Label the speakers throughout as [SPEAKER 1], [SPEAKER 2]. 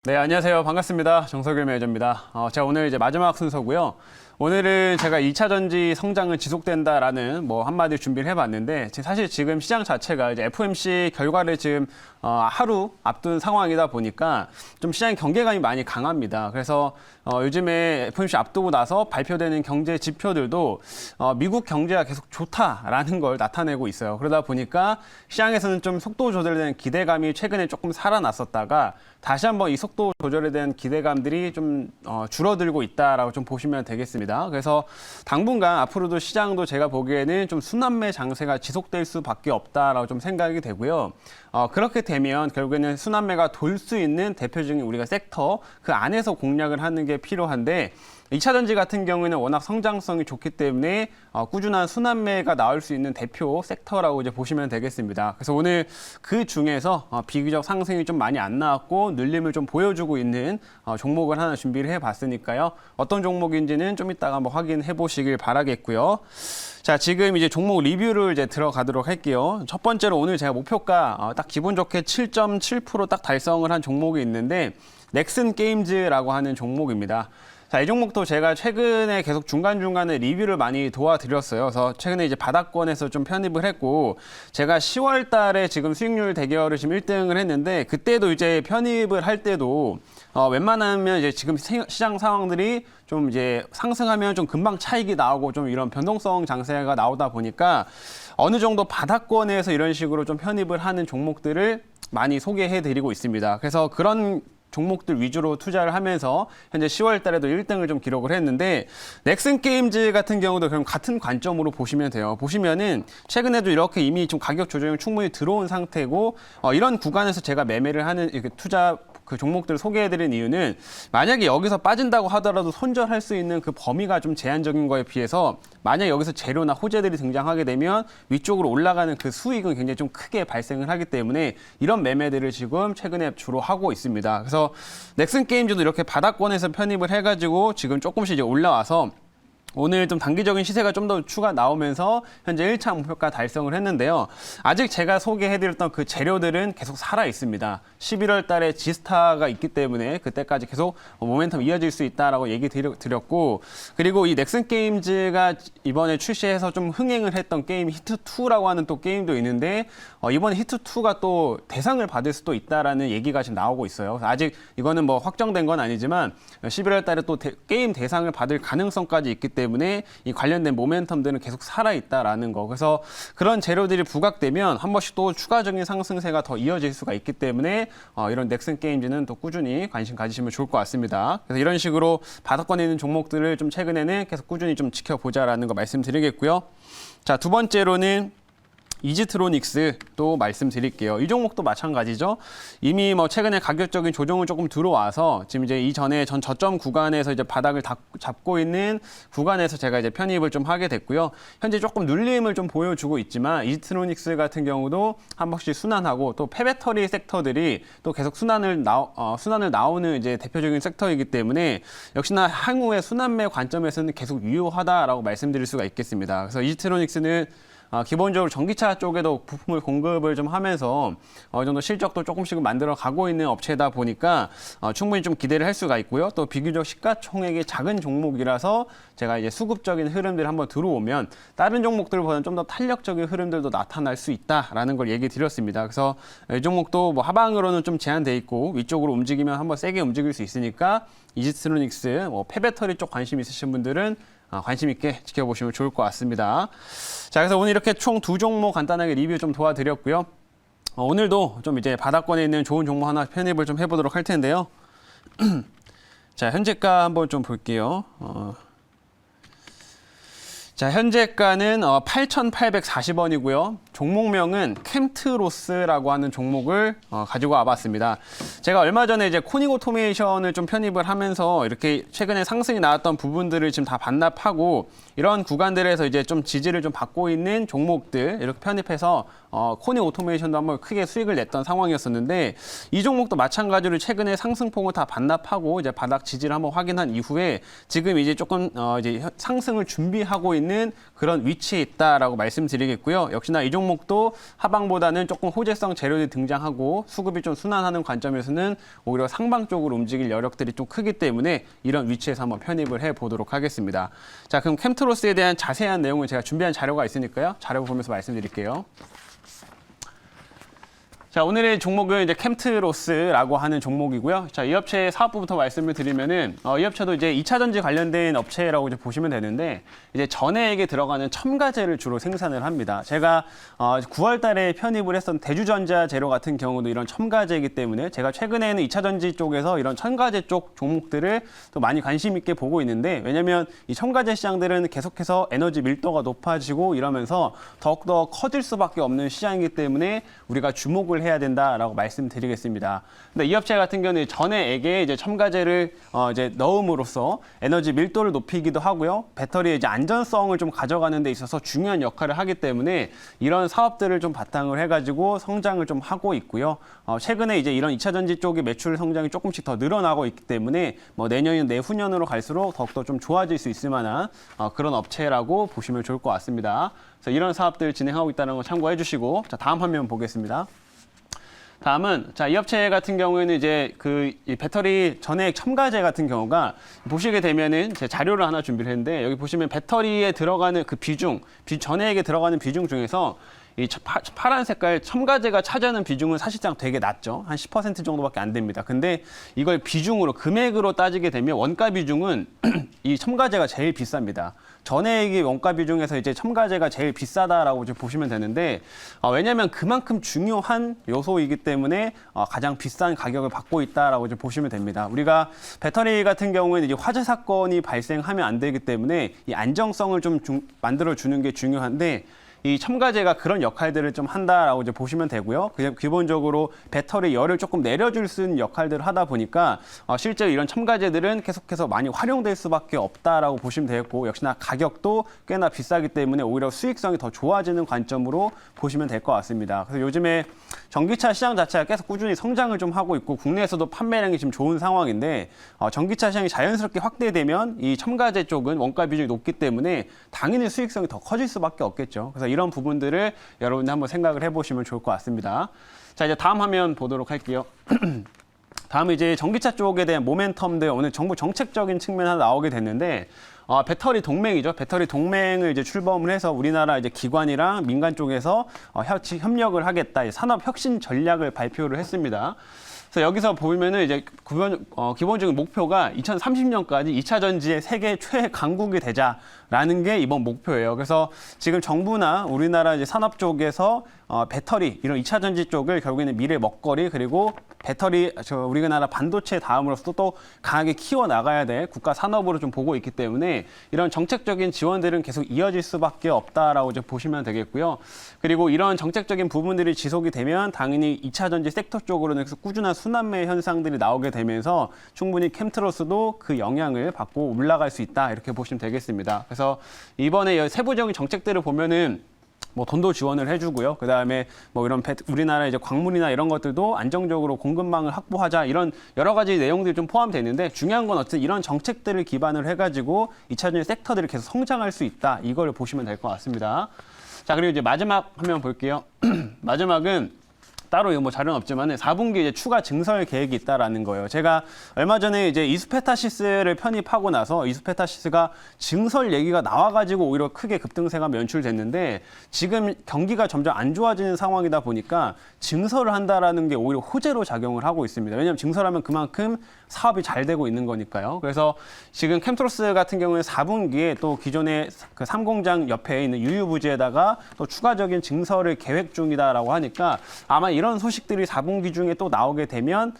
[SPEAKER 1] 네, 안녕하세요. 반갑습니다. 정석일 매니저입니다. 제가 오늘 이제 마지막 순서고요. 오늘은 제가 2차 전지 성장은 지속된다라는 한마디 준비를 해봤는데, 사실 지금 시장 자체가 이제 FOMC 결과를 지금 하루 앞둔 상황이다 보니까 좀 시장 경계감이 많이 강합니다. 그래서 요즘에 FOMC 앞두고 나서 발표되는 경제 지표들도 미국 경제가 계속 좋다라는 걸 나타내고 있어요. 그러다 보니까 시장에서는 좀 속도 조절에 대한 기대감이 최근에 조금 살아났었다가 다시 한번 이 속도 조절에 대한 기대감들이 좀 줄어들고 있다라고 좀 보시면 되겠습니다. 그래서 당분간 앞으로도 시장도 제가 보기에는 좀 순환매 장세가 지속될 수밖에 없다라고 좀 생각이 되고요. 그렇게 되면 결국에는 순환매가 돌 수 있는 대표적인 우리가 섹터 그 안에서 공략을 하는 게 필요한데 2차 전지 같은 경우에는 워낙 성장성이 좋기 때문에 꾸준한 순환매가 나올 수 있는 대표 섹터라고 이제 보시면 되겠습니다. 그래서 오늘 그 중에서 비교적 상승이 좀 많이 안 나왔고 눌림을 좀 보여주고 있는 종목을 하나 준비를 해봤으니까요. 어떤 종목인지는 좀 이따가 한번 확인해 보시길 바라겠고요. 자, 지금 이제 종목 리뷰를 이제 들어가도록 할게요. 첫 번째로 오늘 제가 목표가 딱 기분 좋게 7.7% 딱 달성을 한 종목이 있는데 넥슨 게임즈라고 하는 종목입니다. 자, 이 종목도 제가 최근에 계속 중간중간에 리뷰를 많이 도와드렸어요. 그래서 최근에 이제 바닥권에서 좀 편입을 했고, 제가 10월 달에 지금 수익률 대결을 지금 1등을 했는데, 그때도 이제 편입을 할 때도, 웬만하면 이제 지금 시장 상황들이 좀 이제 상승하면 좀 금방 차익이 나오고 좀 이런 변동성 장세가 나오다 보니까 어느 정도 바닥권에서 이런 식으로 좀 편입을 하는 종목들을 많이 소개해 드리고 있습니다. 그래서 그런 종목들 위주로 투자를 하면서 현재 10월 달에도 1등을 좀 기록을 했는데 넥슨 게임즈 같은 경우도 그럼 같은 관점으로 보시면 돼요. 보시면은 최근에도 이렇게 이미 좀 가격 조정이 충분히 들어온 상태고 이런 구간에서 제가 매매를 하는 이렇게 투자 그 종목들을 소개해드린 이유는 만약에 여기서 빠진다고 하더라도 손절할 수 있는 그 범위가 좀 제한적인 거에 비해서 만약 여기서 재료나 호재들이 등장하게 되면 위쪽으로 올라가는 그 수익은 굉장히 좀 크게 발생을 하기 때문에 이런 매매들을 지금 최근에 주로 하고 있습니다. 그래서 넥슨 게임즈도 이렇게 바닥권에서 편입을 해가지고 지금 조금씩 이제 올라와서 오늘 좀 단기적인 시세가 좀 더 추가 나오면서 현재 1차 목표가 달성을 했는데요. 아직 제가 소개해드렸던 그 재료들은 계속 살아 있습니다. 11월 달에 지스타가 있기 때문에 그때까지 계속 모멘텀 이어질 수 있다라고 얘기 드렸고, 그리고 이 넥슨 게임즈가 이번에 출시해서 좀 흥행을 했던 게임 히트2라고 하는 또 게임도 있는데 이번에 히트2가 또 대상을 받을 수도 있다라는 얘기가 지금 나오고 있어요. 아직 이거는 확정된 건 아니지만 11월 달에 또 게임 대상을 받을 가능성까지 있기 때문에 이 관련된 모멘텀들은 계속 살아있다라는 거. 그래서 그런 재료들이 부각되면 한 번씩 또 추가적인 상승세가 더 이어질 수가 있기 때문에 이런 넥슨 게임즈는 또 꾸준히 관심 가지시면 좋을 것 같습니다. 그래서 이런 식으로 바닥권에 있는 종목들을 좀 최근에는 계속 꾸준히 좀 지켜보자라는 거 말씀드리겠고요. 자, 두 번째로는 이지트로닉스 또 말씀드릴게요. 이 종목도 마찬가지죠. 이미 최근에 가격적인 조정을 조금 들어와서 지금 이제 이전에 전 저점 구간에서 이제 바닥을 잡고 있는 구간에서 제가 이제 편입을 좀 하게 됐고요. 현재 조금 눌림을 좀 보여주고 있지만 이지트로닉스 같은 경우도 한 번씩 순환하고 또 폐배터리 섹터들이 또 계속 순환을 나오는 이제 대표적인 섹터이기 때문에 역시나 향후의 순환매 관점에서는 계속 유효하다라고 말씀드릴 수가 있겠습니다. 그래서 이지트로닉스는 기본적으로 전기차 쪽에도 부품을 공급을 좀 하면서 어느 정도 실적도 조금씩은 만들어 가고 있는 업체다 보니까 충분히 좀 기대를 할 수가 있고요. 또 비교적 시가총액이 작은 종목이라서 제가 이제 수급적인 흐름들이 한번 들어오면 다른 종목들보다는 좀 더 탄력적인 흐름들도 나타날 수 있다라는 걸 얘기 드렸습니다. 그래서 이 종목도 하방으로는 좀 제한돼 있고 위쪽으로 움직이면 한번 세게 움직일 수 있으니까 이지트로닉스 폐배터리 쪽 관심 있으신 분들은 관심 있게 지켜보시면 좋을 것 같습니다. 자, 그래서 오늘 이렇게 총 두 종목 간단하게 리뷰 좀 도와드렸고요. 오늘도 좀 이제 바닥권에 있는 좋은 종목 하나 편입을 좀 해보도록 할 텐데요. 자, 현재가 한번 좀 볼게요. 자, 현재가는 8,840원이고요. 종목명은 캠트로스라고 하는 종목을 가지고 와봤습니다. 제가 얼마 전에 이제 코닝 오토메이션을 좀 편입을 하면서 이렇게 최근에 상승이 나왔던 부분들을 지금 다 반납하고 이런 구간들에서 이제 좀 지지를 좀 받고 있는 종목들 이렇게 편입해서 코닝 오토메이션도 한번 크게 수익을 냈던 상황이었었는데 이 종목도 마찬가지로 최근에 상승폭을 다 반납하고 이제 바닥 지지를 한번 확인한 이후에 지금 이제 조금 이제 상승을 준비하고 있는 그런 위치에 있다라고 말씀드리겠고요. 역시나 이 종목 종목도 하방보다는 조금 호재성 재료들이 등장하고 수급이 좀 순환하는 관점에서는 오히려 상방 쪽으로 움직일 여력들이 좀 크기 때문에 이런 위치에서 한번 편입을 해보도록 하겠습니다. 자, 그럼 캠트로스에 대한 자세한 내용을 제가 준비한 자료가 있으니까요. 자료 보면서 말씀드릴게요. 자, 오늘의 종목은 이제 캠트로스라고 하는 종목이고요. 자, 이 업체의 사업부부터 말씀을 드리면은, 이 업체도 이제 2차 전지 관련된 업체라고 이제 보시면 되는데, 이제 전해액에 들어가는 첨가제를 주로 생산을 합니다. 제가 9월 달에 편입을 했던 대주전자 재료 같은 경우도 이런 첨가제이기 때문에 제가 최근에는 2차 전지 쪽에서 이런 첨가제 쪽 종목들을 또 많이 관심 있게 보고 있는데, 왜냐면 이 첨가제 시장들은 계속해서 에너지 밀도가 높아지고 이러면서 더욱더 커질 수밖에 없는 시장이기 때문에 우리가 주목을 해야 된다라고 말씀드리겠습니다. 근데 이 업체 같은 경우는 전해액에 이제 첨가제를 이제 넣음으로써 에너지 밀도를 높이기도 하고요. 배터리의 이제 안전성을 좀 가져가는 데 있어서 중요한 역할을 하기 때문에 이런 사업들을 좀 바탕을 해가지고 성장을 좀 하고 있고요. 최근에 이제 이런 2차 전지 쪽의 매출 성장이 조금씩 더 늘어나고 있기 때문에 뭐 내년이나 내후년으로 갈수록 더욱더 좀 좋아질 수 있을 만한 그런 업체라고 보시면 좋을 것 같습니다. 그래서 이런 사업들 진행하고 있다는 거 참고해 주시고, 자, 다음 화면 보겠습니다. 다음은 이 업체 같은 경우에는 이제 이 배터리 전해액 첨가제 같은 경우가 보시게 되면은 제 자료를 하나 준비를 했는데, 여기 보시면 배터리에 들어가는 그 비중, 전해액에 들어가는 비중 중에서 이 파란 색깔 첨가제가 차지하는 비중은 사실상 되게 낮죠. 한 10% 정도밖에 안 됩니다. 근데 이걸 비중으로, 금액으로 따지게 되면 원가 비중은 이 첨가제가 제일 비쌉니다. 전해액이 원가 비중에서 이제 첨가제가 제일 비싸다라고 좀 보시면 되는데, 왜냐하면 그만큼 중요한 요소이기 때문에 가장 비싼 가격을 받고 있다라고 좀 보시면 됩니다. 우리가 배터리 같은 경우에는 이제 화재 사건이 발생하면 안 되기 때문에 이 안정성을 좀 만들어 주는 게 중요한데, 이 첨가제가 그런 역할들을 좀 한다라고 이제 보시면 되고요. 그냥 기본적으로 배터리 열을 조금 내려줄 수 있는 역할들을 하다 보니까 실제로 이런 첨가제들은 계속해서 많이 활용될 수밖에 없다라고 보시면 되겠고, 역시나 가격도 꽤나 비싸기 때문에 오히려 수익성이 더 좋아지는 관점으로 보시면 될 것 같습니다. 그래서 요즘에 전기차 시장 자체가 계속 꾸준히 성장을 좀 하고 있고 국내에서도 판매량이 지금 좋은 상황인데, 전기차 시장이 자연스럽게 확대되면 이 첨가제 쪽은 원가 비중이 높기 때문에 당연히 수익성이 더 커질 수밖에 없겠죠. 그래서 이런 부분들을 여러분들 한번 생각을 해보시면 좋을 것 같습니다. 자, 이제 다음 화면 보도록 할게요. 다음은 이제 전기차 쪽에 대한 모멘텀들, 오늘 정부 정책적인 측면 하나 나오게 됐는데, 배터리 동맹이죠. 배터리 동맹을 이제 출범을 해서 우리나라 이제 기관이랑 민간 쪽에서 협력을 하겠다, 산업 혁신 전략을 발표를 했습니다. 그래서 여기서 보면은 이제 기본적인 목표가 2030년까지 2차 전지의 세계 최강국이 되자라는 게 이번 목표예요. 그래서 지금 정부나 우리나라 이제 산업 쪽에서 배터리, 이런 2차 전지 쪽을 결국에는 미래 먹거리, 그리고 배터리, 우리나라 반도체 다음으로서 또 강하게 키워나가야 될 국가 산업으로 좀 보고 있기 때문에 이런 정책적인 지원들은 계속 이어질 수밖에 없다라고 좀 보시면 되겠고요. 그리고 이런 정책적인 부분들이 지속이 되면 당연히 2차 전지 섹터 쪽으로는 꾸준한 순환매 현상들이 나오게 되면서 충분히 캠트로스도 그 영향을 받고 올라갈 수 있다, 이렇게 보시면 되겠습니다. 그래서 이번에 세부적인 정책들을 보면은 뭐 돈도 지원을 해주고요. 그 다음에 뭐 이런 우리나라 이제 광물이나 이런 것들도 안정적으로 공급망을 확보하자, 이런 여러 가지 내용들이 좀 포함되는데, 중요한 건 어쨌든 이런 정책들을 기반으로 해가지고 2차 전지 섹터들이 계속 성장할 수 있다, 이걸 보시면 될 것 같습니다. 자, 그리고 이제 마지막 화면 볼게요. 마지막은 따로 뭐 자료는 없지만 4분기 이제 추가 증설 계획이 있다라는 거예요. 제가 얼마 전에 이제 이수페타시스를 편입하고 나서 이수페타시스가 증설 얘기가 나와가지고 오히려 크게 급등세가 연출됐는데, 지금 경기가 점점 안 좋아지는 상황이다 보니까 증설을 한다라는 게 오히려 호재로 작용을 하고 있습니다. 왜냐하면 증설하면 그만큼 사업이 잘 되고 있는 거니까요. 그래서 지금 캠트로스 같은 경우는 4분기에 또 기존의 그 3공장 옆에 있는 유유부지에다가 또 추가적인 증설을 계획 중이다라고 하니까 아마 이런 소식들이 4분기 중에 또 나오게 되면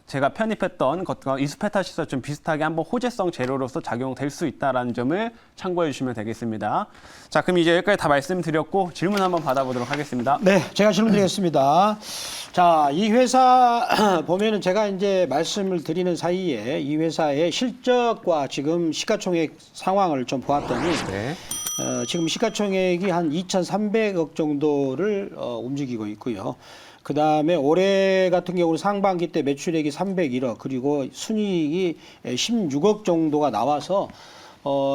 [SPEAKER 1] 제가 편입했던 것과 이수페타시스와 좀 비슷하게 한번 호재성 재료로서 작용될 수 있다라는 점을 참고해 주시면 되겠습니다. 자, 그럼 이제 여기까지 다 말씀드렸고 질문 한번 받아보도록 하겠습니다.
[SPEAKER 2] 네, 제가 질문 드리겠습니다. 자, 이 회사 보면은 제가 이제 말씀을 드리는 사이에 이 회사의 실적과 지금 시가총액 상황을 좀 보았더니
[SPEAKER 1] 네.
[SPEAKER 2] 지금 시가총액이 한 2,300억 정도를 움직이고 있고요. 그 다음에 올해 같은 경우는 상반기 때 매출액이 301억, 그리고 순이익이 16억 정도가 나와서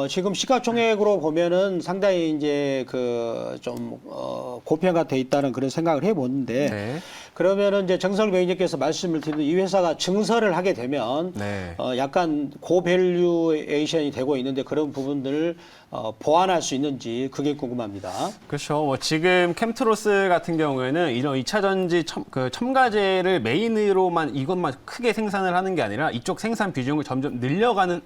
[SPEAKER 2] 지금 시가총액으로 보면은 상당히 이제 그 좀 고평가 돼 있다는 그런 생각을 해보는데
[SPEAKER 1] 네.
[SPEAKER 2] 그러면은 이제 정설 매니저께서 말씀을 드린 이 회사가 증설을 하게 되면
[SPEAKER 1] 네.
[SPEAKER 2] 약간 고밸류에이션이 되고 있는데 그런 부분들을 보완할 수 있는지 그게 궁금합니다.
[SPEAKER 1] 그렇죠. 뭐 지금 캠트로스 같은 경우에는 이런 2차 전지 첨가제를 메인으로만 이것만 크게 생산을 하는 게 아니라 이쪽 생산 비중을 점점 늘려가는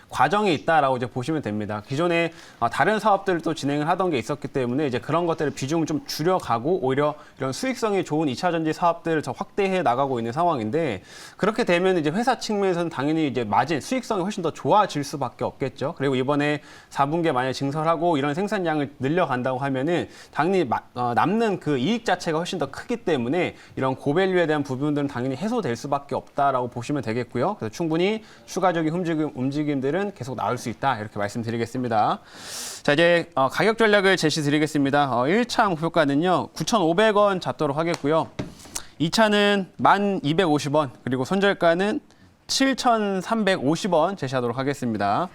[SPEAKER 1] 과정에 있다라고 이제 보시면 됩니다. 기존에 다른 사업들을 또 진행을 하던 게 있었기 때문에 이제 그런 것들을 비중을 좀 줄여가고 오히려 이런 수익성이 좋은 2차 전지 사업들을 더 확대해 나가고 있는 상황인데 그렇게 되면 이제 회사 측면에서는 당연히 이제 마진 수익성이 훨씬 더 좋아질 수밖에 없겠죠. 그리고 이번에 4분기에 만약 증설하고 이런 생산량을 늘려간다고 하면은 당연히 남는 그 이익 자체가 훨씬 더 크기 때문에 이런 고밸류에 대한 부분들은 당연히 해소될 수밖에 없다라고 보시면 되겠고요. 그래서 충분히 추가적인 움직임들은 계속 나올 수 있다 이렇게 말씀드리겠습니다. 자 이제 가격 전략을 제시드리겠습니다. 1차 목표가는요 9,500원 잡도록 하겠고요. 2차는 1,250원 그리고 손절가는 7,350원 제시하도록 하겠습니다.